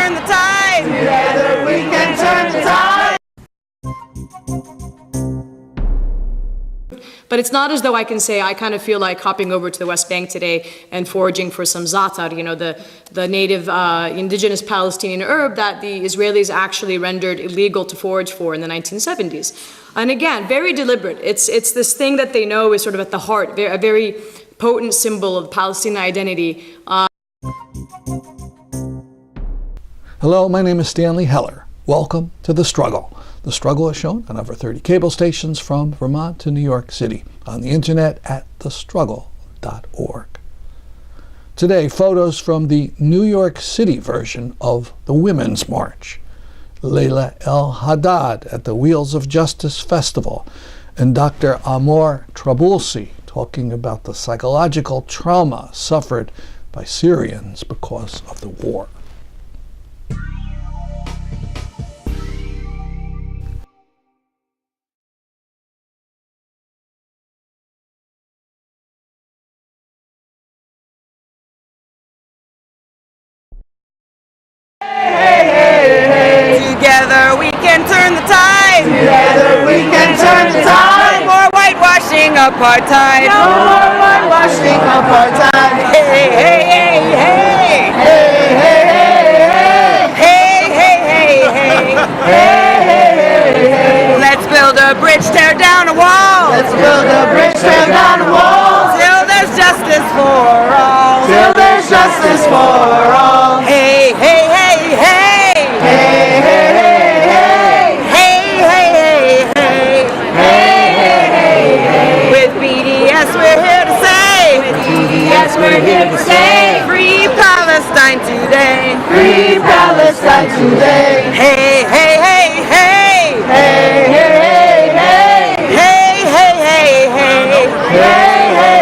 turn the tide. Together we can turn the tide. But it's not as though I can say I kind of feel like hopping over to the West Bank today and foraging for some za'atar, the native indigenous Palestinian herb that the Israelis actually rendered illegal to forage for in the 1970s. And again, very deliberate. It's this thing that they know is sort of at the heart, a very potent symbol of Palestinian identity. Hello, my name is Stanley Heller. Welcome to The Struggle. The Struggle is shown on over 30 cable stations from Vermont to New York City, on the internet at thestruggle.org. Today, photos from the New York City version of the Women's March. Laila El-Haddad at the Wheels of Justice Festival, and Dr. Ammar Traboulsi talking about the psychological trauma suffered by Syrians because of the war. Together we can turn the tide. Together we can turn the tide. No more whitewashing apartheid. No more whitewashing apartheid. Hey, hey, hey, hey. Hey, hey, hey, Hey, hey, hey, hey. hey. Let's build a bridge, tear down a wall. Let's build a bridge, tear down a wall. Till there's justice for all. Till there's justice for all. Hey, hey, hey, hey. Hey, hey, hey, Hey, hey, hey, hey. hey. With BDS we're here to say. Yes, we're here to stay. Free Palestine today. Free Palestine today. Hey, hey, hey, hey. Hey, hey, hey, Hey, hey, hey, hey. hey, hey,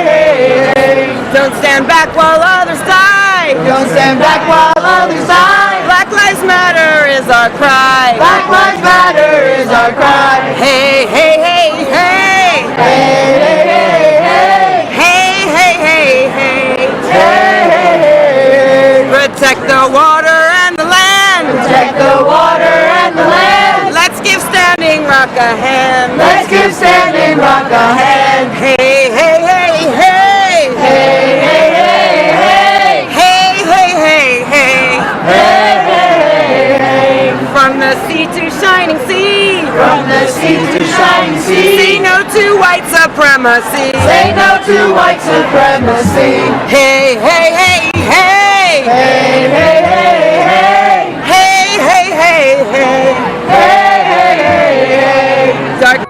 hey. Don't stand back while others die. Don't stand back while others die. Black Lives Matter is our cry. Black Lives Matter is our cry. Hey, hey, hey, hey. Hey, hey, hey, Hey, hey, hey, hey. hey, hey. Protect the water and the land. Protect the water and the land. Let's give Standing Rock a hand. Let's give Standing Rock a hand. Hey, hey, hey, hey. Hey, hey, hey, hey. Hey, hey, hey, hey. Hey, hey, hey. From the sea to shining sea. From the sea to shining Say sea. no to white supremacy. Say no to white supremacy. Hey, hey, hey, hey. Hey, hey, hey, hey. Hey, hey, hey, hey. Hey, hey, hey, hey. Dark.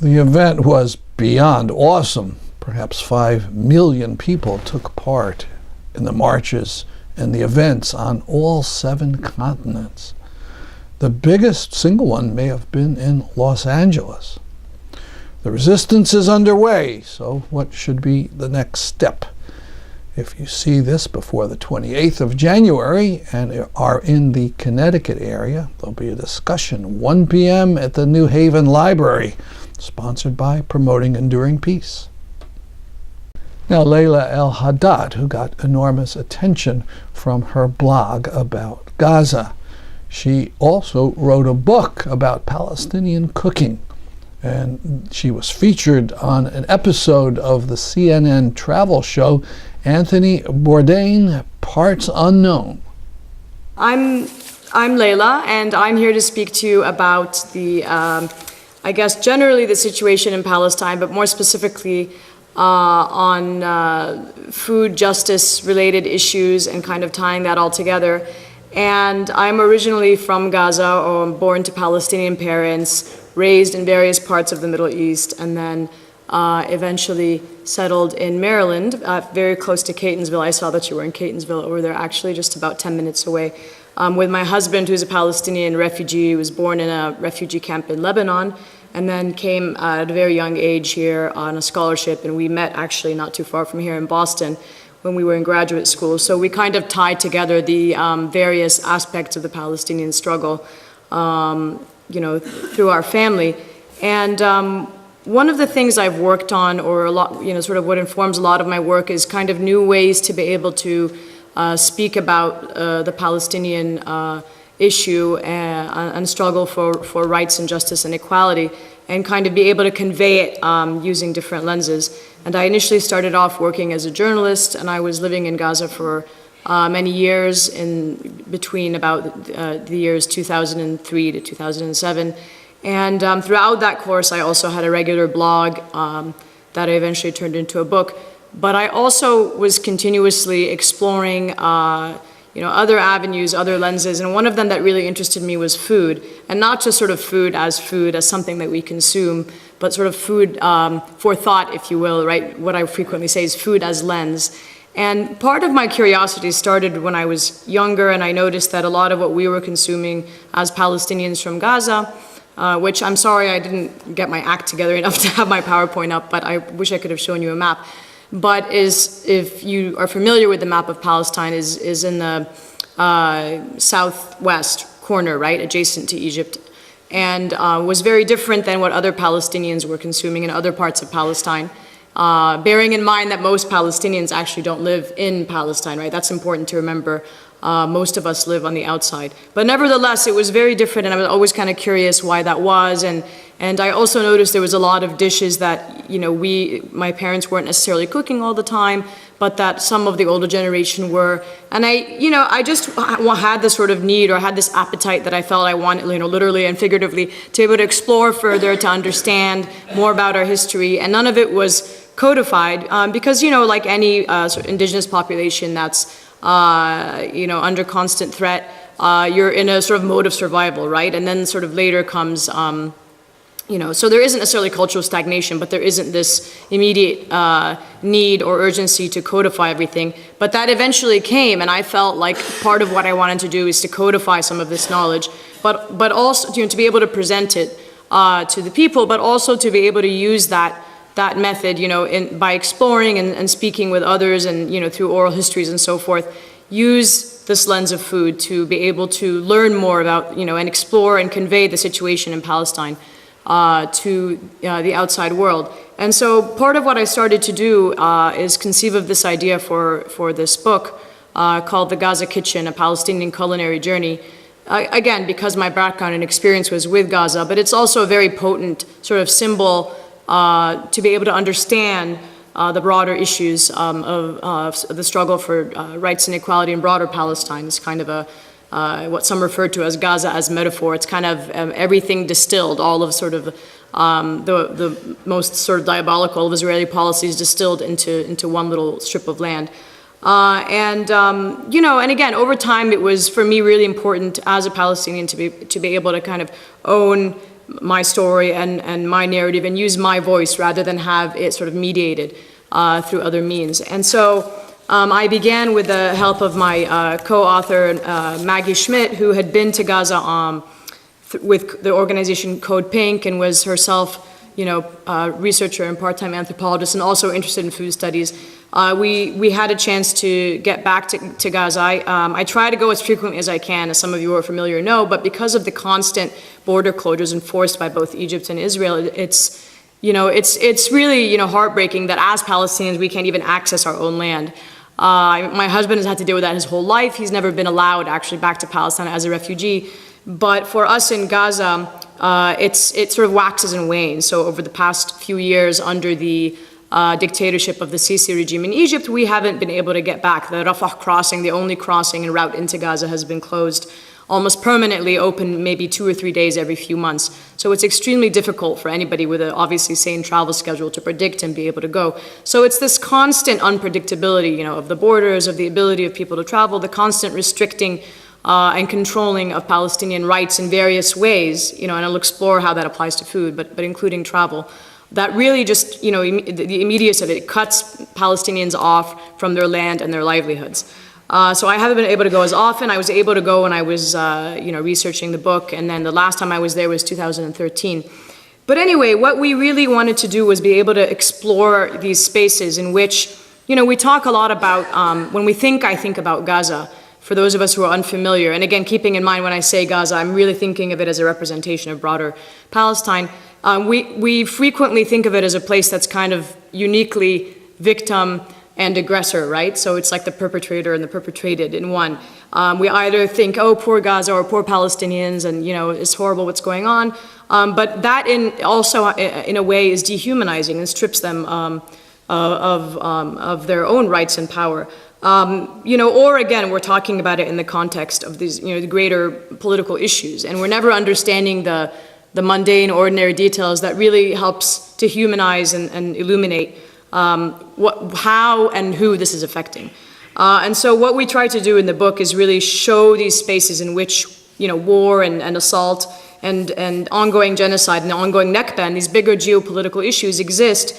The event was beyond awesome. Perhaps 5 million people took part in the marches and the events on all 7 continents. The biggest single one may have been in Los Angeles. The resistance is underway, so what should be the next step? If you see this before the 28th of January and are in the Connecticut area, there'll be a discussion 1 p.m. at the New Haven Library, sponsored by Promoting Enduring Peace. Now, Laila El-Haddad, who got enormous attention from her blog about Gaza. She also wrote a book about Palestinian cooking, and she was featured on an episode of the CNN travel show Anthony Bourdain, Parts Unknown. I'm Laila, and I'm here to speak to you about the, I guess, generally the situation in Palestine, but more specifically on food justice related issues and kind of tying that all together. And I'm originally from Gaza, born to Palestinian parents, raised in various parts of the Middle East, and then eventually settled in Maryland, very close to Catonsville. I saw that you were in Catonsville over there, actually just about 10 minutes away, with my husband, who's a Palestinian refugee. He was born in a refugee camp in Lebanon, and then came at a very young age here on a scholarship, and we met actually not too far from here in Boston when we were in graduate school. So we kind of tied together the various aspects of the Palestinian struggle, through our family. And one of the things I've worked on, or a lot, sort of what informs a lot of my work, is kind of new ways to be able to speak about the Palestinian issue and struggle for rights and justice and equality, and kind of be able to convey it using different lenses. And I initially started off working as a journalist, and I was living in Gaza for many years, in between about the years 2003 to 2007. And throughout that course, I also had a regular blog that I eventually turned into a book. But I also was continuously exploring other avenues, other lenses, and one of them that really interested me was food, and not just sort of food as something that we consume, but sort of food for thought, if you will, right? What I frequently say is food as lens. And part of my curiosity started when I was younger, and I noticed that a lot of what we were consuming as Palestinians from Gaza, which I'm sorry I didn't get my act together enough to have my PowerPoint up, but I wish I could have shown you a map. But if you are familiar with the map of Palestine, is in the southwest corner, right, adjacent to Egypt, and was very different than what other Palestinians were consuming in other parts of Palestine. Bearing in mind that most Palestinians actually don't live in Palestine, right? That's important to remember. Most of us live on the outside. But nevertheless, it was very different, and I was always kind of curious why that was. And I also noticed there was a lot of dishes that, my parents weren't necessarily cooking all the time, but that some of the older generation were. And I just had this sort of need, or had this appetite that I felt I wanted, literally and figuratively, to be able to explore further, to understand more about our history. And none of it was codified, because, like any sort of indigenous population that's under constant threat, you're in a sort of mode of survival, right? And then sort of later comes, so there isn't necessarily cultural stagnation, but there isn't this immediate need or urgency to codify everything. But that eventually came, and I felt like part of what I wanted to do is to codify some of this knowledge, but also to be able to present it to the people, but also to be able to use that method, by exploring and speaking with others, and through oral histories and so forth, use this lens of food to be able to learn more about, and explore and convey the situation in Palestine to the outside world. And so part of what I started to do is conceive of this idea for this book called The Gaza Kitchen, A Palestinian Culinary Journey. Again, because my background and experience was with Gaza, but it's also a very potent sort of symbol to be able to understand the broader issues of the struggle for rights and equality in broader Palestine. It's kind of a what some refer to as Gaza as metaphor. It's kind of everything distilled, all of sort of the most sort of diabolical of Israeli policies distilled into one little strip of land. And again, over time, it was for me really important as a Palestinian to be able to kind of own my story and my narrative and use my voice rather than have it sort of mediated through other means. And so I began with the help of my co-author, Maggie Schmidt, who had been to Gaza with the organization Code Pink and was herself, researcher and part-time anthropologist and also interested in food studies. We had a chance to get back to Gaza. I try to go as frequently as I can, as some of you who are familiar know, but because of the constant border closures enforced by both Egypt and Israel, it's really, heartbreaking that as Palestinians we can't even access our own land. My husband has had to deal with that his whole life. He's never been allowed actually back to Palestine as a refugee. But for us in Gaza, it sort of waxes and wanes. So over the past few years under the dictatorship of the Sisi regime in Egypt, we haven't been able to get back. The Rafah crossing, the only crossing and route into Gaza, has been closed almost permanently, open maybe 2 or 3 days every few months. So it's extremely difficult for anybody with an obviously sane travel schedule to predict and be able to go. So it's this constant unpredictability, of the borders, of the ability of people to travel, the constant restricting and controlling of Palestinian rights in various ways, and I'll explore how that applies to food, but including travel. That really just, the immediacy of it cuts Palestinians off from their land and their livelihoods. So I haven't been able to go as often. I was able to go when I was, researching the book, and then the last time I was there was 2013. But anyway, what we really wanted to do was be able to explore these spaces in which, we talk a lot about, when I think about Gaza, for those of us who are unfamiliar, and again, keeping in mind when I say Gaza, I'm really thinking of it as a representation of broader Palestine. We frequently think of it as a place that's kind of uniquely victim and aggressor, right? So it's like the perpetrator and the perpetrated in one. We either think, oh, poor Gaza or poor Palestinians, and it's horrible what's going on. But that also in a way is dehumanizing and strips them of their own rights and power. Or again, we're talking about it in the context of these, the greater political issues, and we're never understanding the mundane, ordinary details that really helps to humanize and illuminate how and who this is affecting. And so what we try to do in the book is really show these spaces in which, war and assault and ongoing genocide and ongoing Nakba and these bigger geopolitical issues exist.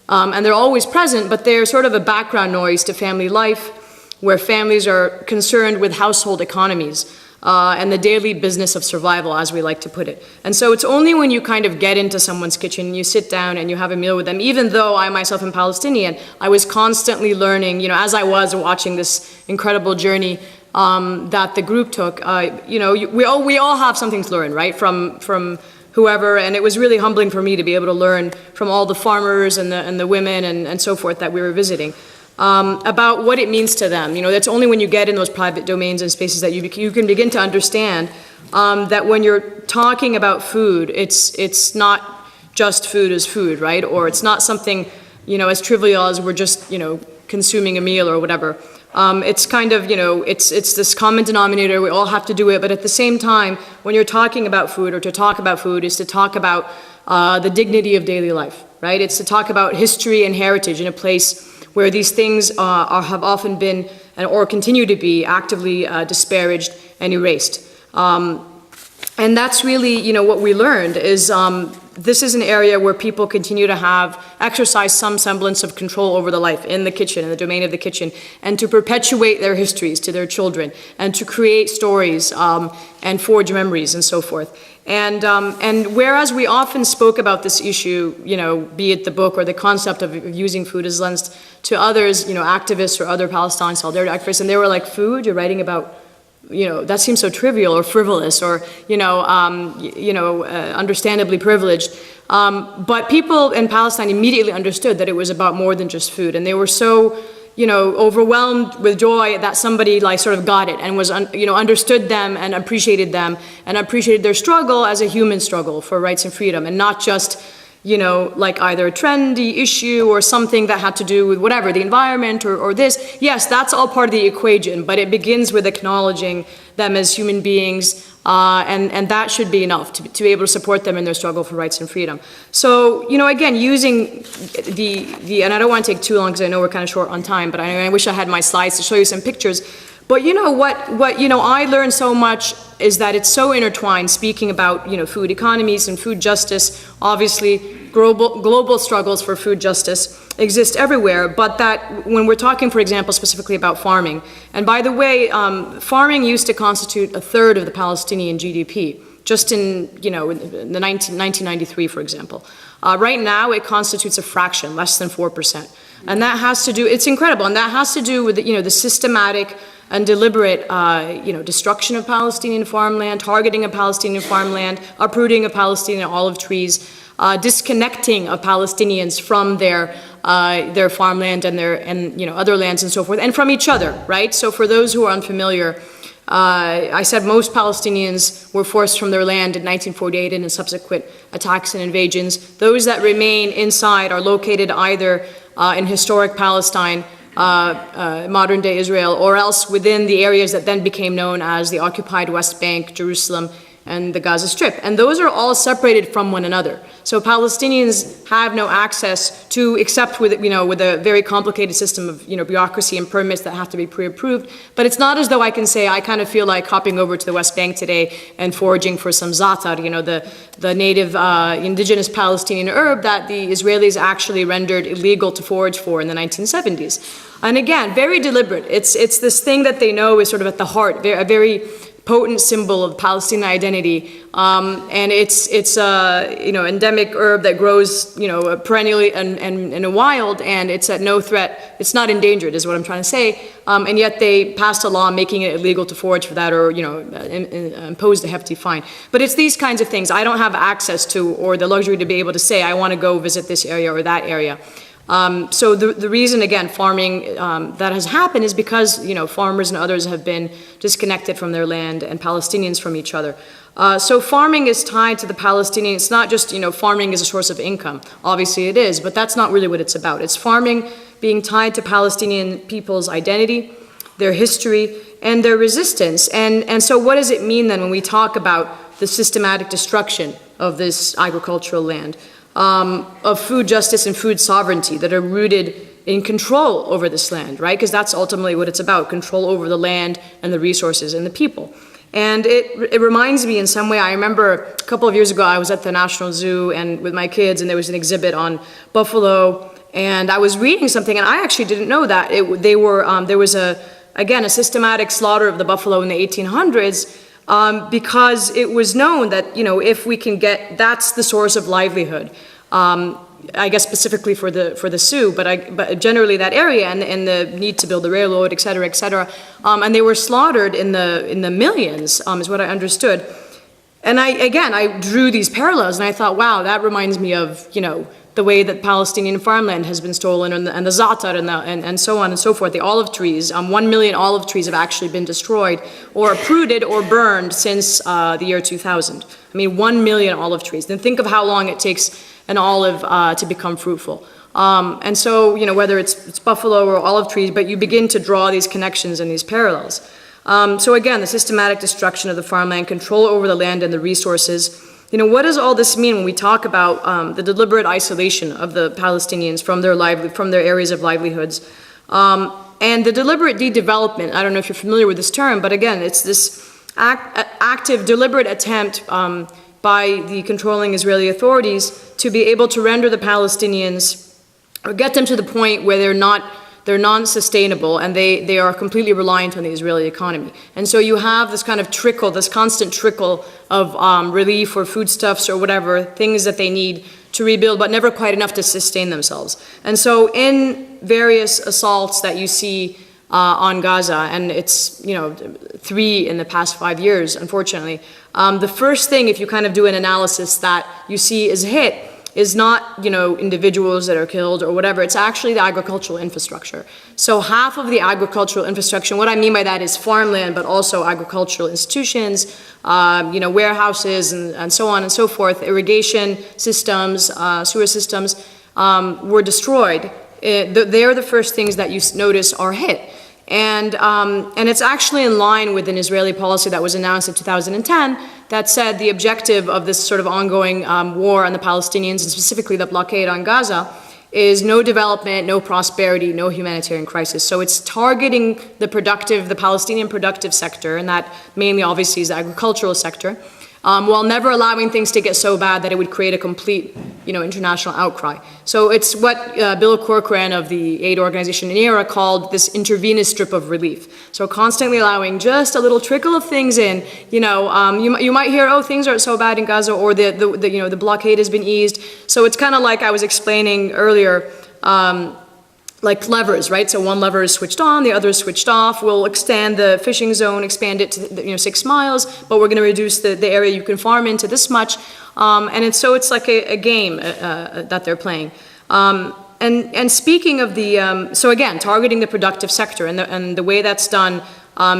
And they're always present, but they're sort of a background noise to family life, where families are concerned with household economies and the daily business of survival, as we like to put it. And so it's only when you kind of get into someone's kitchen, you sit down and you have a meal with them, even though I myself am Palestinian, I was constantly learning, as I was watching this incredible journey that the group took, we all have something to learn, right, from whoever, and it was really humbling for me to be able to learn from all the farmers and the women and so forth that we were visiting. About what it means to them. That's only when you get in those private domains and spaces that you can begin to understand that when you're talking about food, it's not just food as food, right? Or it's not something, as trivial as we're just, consuming a meal or whatever. It's kind of, it's this common denominator, we all have to do it, but at the same time, when you're talking about food, or to talk about food is to talk about the dignity of daily life, right? It's to talk about history and heritage in a place where these things have often been or continue to be actively disparaged and erased. And that's really, what we learned is this is an area where people continue to exercise some semblance of control over the life in the kitchen, in the domain of the kitchen, and to perpetuate their histories to their children, and to create stories and forge memories and so forth. And whereas we often spoke about this issue, be it the book or the concept of using food as lens to others, activists or other Palestine solidarity activists, and they were like, food, you're writing about, that seems so trivial or frivolous or, understandably privileged. But people in Palestine immediately understood that it was about more than just food, and they were so overwhelmed with joy that somebody sort of got it and was, understood them and appreciated their struggle as a human struggle for rights and freedom, and not just, either a trendy issue or something that had to do with whatever, the environment or this. Yes, that's all part of the equation, but it begins with acknowledging them as human beings, and that should be enough to be able to support them in their struggle for rights and freedom. So, again, using and I don't want to take too long because I know we're kind of short on time, but I wish I had my slides to show you some pictures. But what I learned so much is that it's so intertwined, speaking about, food economies and food justice. Obviously, global struggles for food justice exist everywhere, but that when we're talking, for example, specifically about farming, and by the way, farming used to constitute a third of the Palestinian GDP, just in the 1993, for example. Right now, it constitutes a fraction, less than 4%. And that has to do, it's incredible, and that has to do with, the systematic and deliberate, destruction of Palestinian farmland, targeting of Palestinian farmland, uprooting of Palestinian olive trees, disconnecting of Palestinians from their farmland and other lands and so forth, and from each other, right? So for those who are unfamiliar, I said most Palestinians were forced from their land in 1948 and in subsequent attacks and invasions. Those that remain inside are located either in historic Palestine, modern-day Israel, or else within the areas that then became known as the occupied West Bank, Jerusalem, and the Gaza Strip. And those are all separated from one another. So Palestinians have no access to, except with a very complicated system of bureaucracy and permits that have to be pre-approved. But it's not as though I can say I kind of feel like hopping over to the West Bank today and foraging for some za'atar, the native indigenous Palestinian herb that the Israelis actually rendered illegal to forage for in the 1970s. And again, very deliberate. It's this thing that they know is sort of at the heart, a very potent symbol of Palestinian identity, and it's endemic herb that grows perennially and in a wild, and it's at no threat. It's not endangered, is what I'm trying to say. And yet they passed a law making it illegal to forage for that, or imposed a hefty fine. But it's these kinds of things I don't have access to, or the luxury to be able to say I want to go visit this area or that area. So the reason, again, farming that has happened is because farmers and others have been disconnected from their land, and Palestinians from each other. So farming is tied to the Palestinians. It's not just farming is a source of income. Obviously it is, but that's not really what it's about. It's farming being tied to Palestinian people's identity, their history, and their resistance. And so what does it mean then when we talk about the systematic destruction of this agricultural land? Of food justice and food sovereignty that are rooted in control over this land, right? Because that's ultimately what it's about, control over the land and the resources and the people. And it reminds me in some way, I remember a couple of years ago, I was at the National Zoo and with my kids, and there was an exhibit on buffalo, and I was reading something, and I actually didn't know that. There was a systematic slaughter of the buffalo in the 1800s, because it was known that, if we can get, that's the source of livelihood. I guess specifically for the Sioux, but generally that area, and the need to build the railroad, et cetera, et cetera. And they were slaughtered in the millions, is what I understood. And I drew these parallels, and I thought, wow, that reminds me of, the way that Palestinian farmland has been stolen, and the za'atar, and so on and so forth. The olive trees, 1 million olive trees have actually been destroyed, or uprooted, or burned since the year 2000. I mean, 1 million olive trees. Then think of how long it takes an olive to become fruitful. And so, whether it's buffalo or olive trees, but you begin to draw these connections and these parallels. So again, the systematic destruction of the farmland, control over the land and the resources. What does all this mean when we talk about the deliberate isolation of the Palestinians from their areas of livelihoods, and the deliberate de-development? I don't know if you're familiar with this term, but again, it's this active, deliberate attempt by the controlling Israeli authorities to be able to render the Palestinians, or get them to the point where they're non-sustainable, and they are completely reliant on the Israeli economy. And so you have this kind of trickle, this constant trickle of relief or foodstuffs or whatever, things that they need to rebuild, but never quite enough to sustain themselves. And so in various assaults that you see on Gaza, and it's 3 in the past 5 years, unfortunately, the first thing, if you kind of do an analysis, that you see is hit is not, individuals that are killed or whatever. It's actually the agricultural infrastructure. So half of the agricultural infrastructure, and what I mean by that is farmland, but also agricultural institutions, warehouses, and so on and so forth, irrigation systems, sewer systems, were destroyed. They're the first things that you notice are hit. And it's actually in line with an Israeli policy that was announced in 2010 that said the objective of this sort of ongoing war on the Palestinians, and specifically the blockade on Gaza, is no development, no prosperity, no humanitarian crisis. So it's targeting the Palestinian productive sector, and that mainly obviously is the agricultural sector, while never allowing things to get so bad that it would create a complete, international outcry. So it's what Bill Corcoran of the aid organization NERA called this intravenous strip of relief. So constantly allowing just a little trickle of things in. You might hear, oh, things aren't so bad in Gaza, or the blockade has been eased. So it's kind of like I was explaining earlier. Like levers, right? So one lever is switched on, the other is switched off. We'll extend the fishing zone, expand it to 6 miles, but we're going to reduce the area you can farm into this much. And it's like a game that they're playing. And speaking of so again, targeting the productive sector, and the way that's done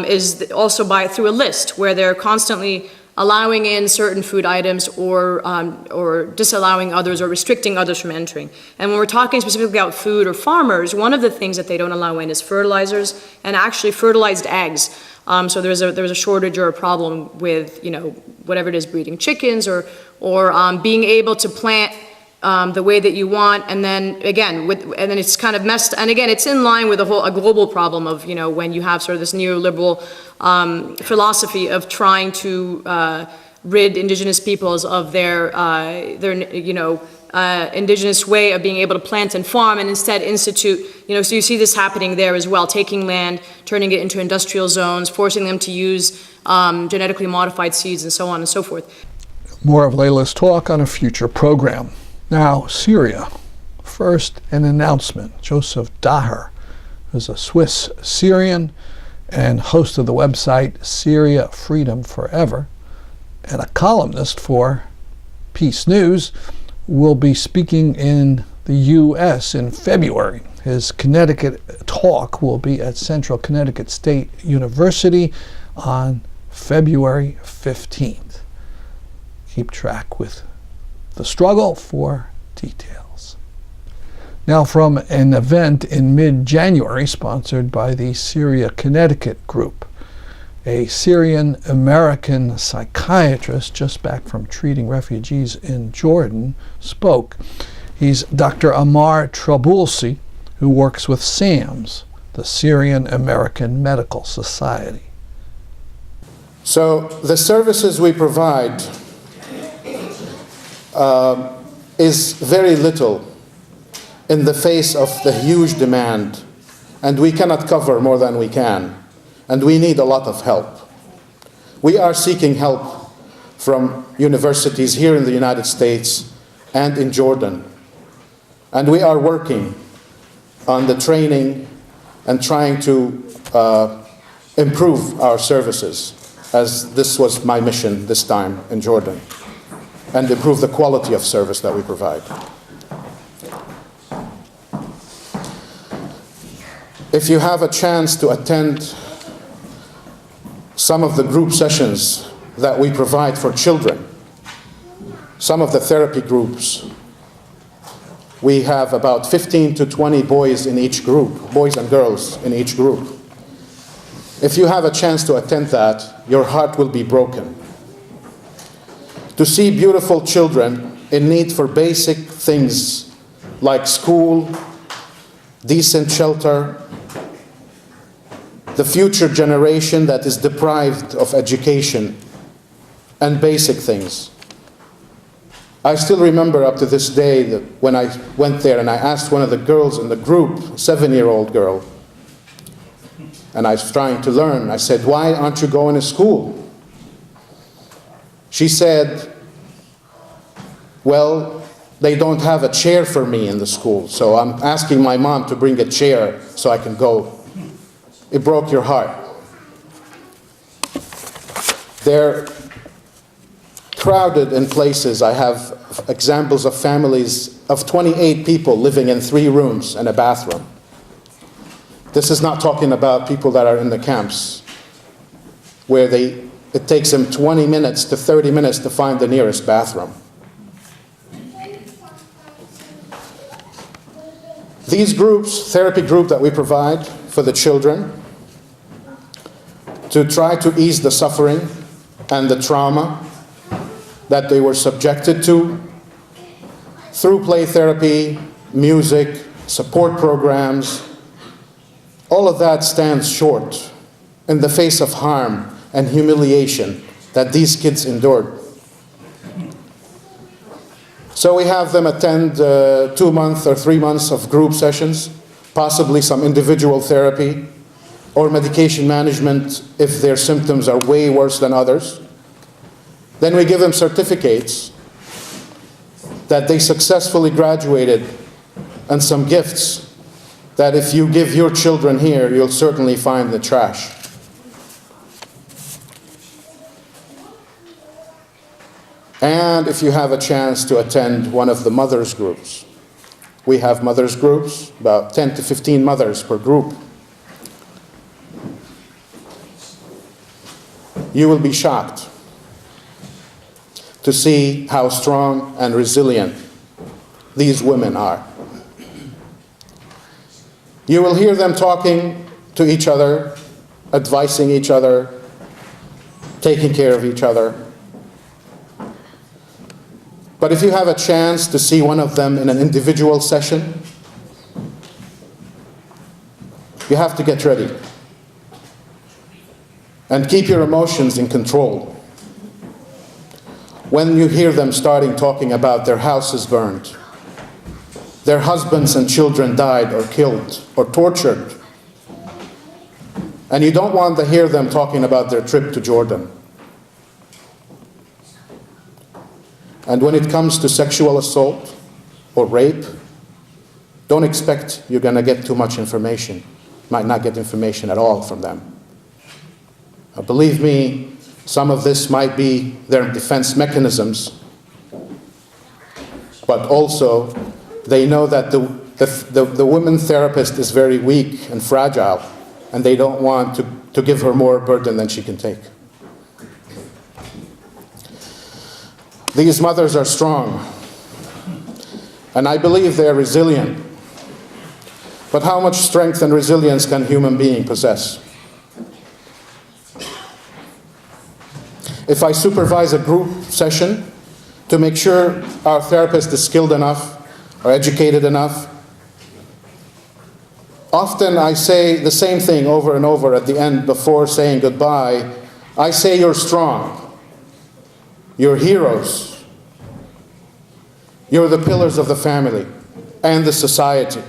is also through a list where they're constantly allowing in certain food items, or disallowing others, or restricting others from entering. And when we're talking specifically about food or farmers, one of the things that they don't allow in is fertilizers, and actually fertilized eggs. So there's a shortage or a problem with whatever it is, breeding chickens, or being able to plant the way that you want, and then again, and then it's kind of messed, and again, it's in line with a global problem of, when you have sort of this neoliberal philosophy of trying to rid indigenous peoples of their indigenous way of being able to plant and farm, and instead institute, so you see this happening there as well, taking land, turning it into industrial zones, forcing them to use genetically modified seeds and so on and so forth. More of Laila's talk on a future program. Now, Syria. First, an announcement. Joseph Daher, who's a Swiss-Syrian and host of the website Syria Freedom Forever, and a columnist for Peace News, will be speaking in the U.S. in February. His Connecticut talk will be at Central Connecticut State University on February 15th. Keep track with the struggle for details. Now, from an event in mid-January sponsored by the Syria Connecticut group, a Syrian-American psychiatrist just back from treating refugees in Jordan spoke. He's Dr. Ammar Traboulsi, who works with SAMS, the Syrian-American Medical Society. So the services we provide is very little in the face of the huge demand, and we cannot cover more than we can. And we need a lot of help. We are seeking help from universities here in the United States and in Jordan. And we are working on the training and trying to improve our services, as this was my mission this time in Jordan, and improve the quality of service that we provide. If you have a chance to attend some of the group sessions that we provide for children, some of the therapy groups, we have about 15 to 20 boys in each group, boys and girls in each group. If you have a chance to attend that, your heart will be broken. To see beautiful children in need for basic things like school, decent shelter, the future generation that is deprived of education and basic things. I still remember up to this day that when I went there and I asked one of the girls in the group, a 7-year-old girl, and I was trying to learn, I said, "Why aren't you going to school?" She said, "Well, they don't have a chair for me in the school, so I'm asking my mom to bring a chair so I can go." It broke your heart. They're crowded in places. I have examples of families of 28 people living in 3 rooms and a bathroom. This is not talking about people that are in the camps, where it takes them 20 minutes to 30 minutes to find the nearest bathroom. These groups, therapy group that we provide for the children, to try to ease the suffering and the trauma that they were subjected to through play therapy, music, support programs, all of that stands short in the face of harm and humiliation that these kids endured. So we have them attend 2 months or 3 months of group sessions, possibly some individual therapy or medication management if their symptoms are way worse than others. Then we give them certificates that they successfully graduated and some gifts that if you give your children here, you'll certainly find the trash. And if you have a chance to attend one of the mothers groups, we have mothers groups, about 10 to 15 mothers per group. You will be shocked to see how strong and resilient these women are. You will hear them talking to each other, advising each other, taking care of each other. But if you have a chance to see one of them in an individual session, you have to get ready and keep your emotions in control. when you hear them talking about their houses burned, their husbands and children died or killed or tortured, and you don't want to hear them talking about their trip to Jordan. And when it comes to sexual assault or rape, don't expect you're going to get too much information. Might not get information at all from them. Believe me, some of this might be their defense mechanisms, but also they know that the woman therapist is very weak and fragile, and they don't want to give her more burden than she can take. These mothers are strong, and I believe they are resilient. But how much strength and resilience can a human being possess? If I supervise a group session to make sure our therapist is skilled enough or educated enough, often I say the same thing over and over at the end before saying goodbye. I say, you're strong. You're heroes. You're the pillars of the family and the society.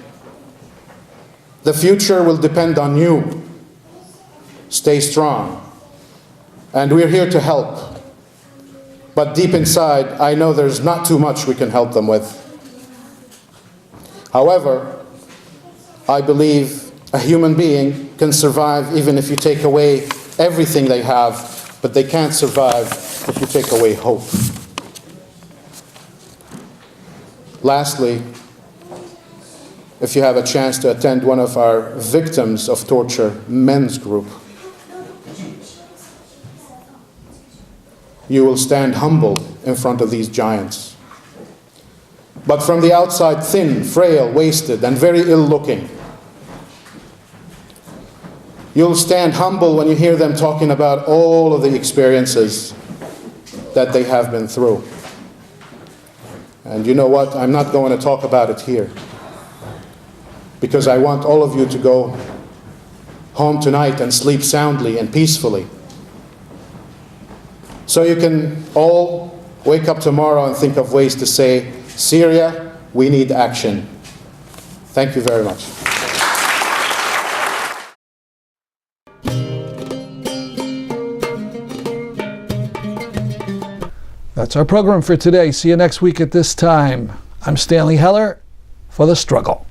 The future will depend on you. Stay strong. And we're here to help. But deep inside, I know there's not too much we can help them with. However, I believe a human being can survive even if you take away everything they have, but they can't survive if you take away hope. Lastly, if you have a chance to attend one of our victims of torture men's group, you will stand humble in front of these giants. But from the outside, thin, frail, wasted, and very ill-looking. You'll stand humble when you hear them talking about all of the experiences that they have been through. And you know what? I'm not going to talk about it here, because I want all of you to go home tonight and sleep soundly and peacefully, so you can all wake up tomorrow and think of ways to say, Syria, we need action. Thank you very much. That's our program for today. See you next week at this time. I'm Stanley Heller for The Struggle.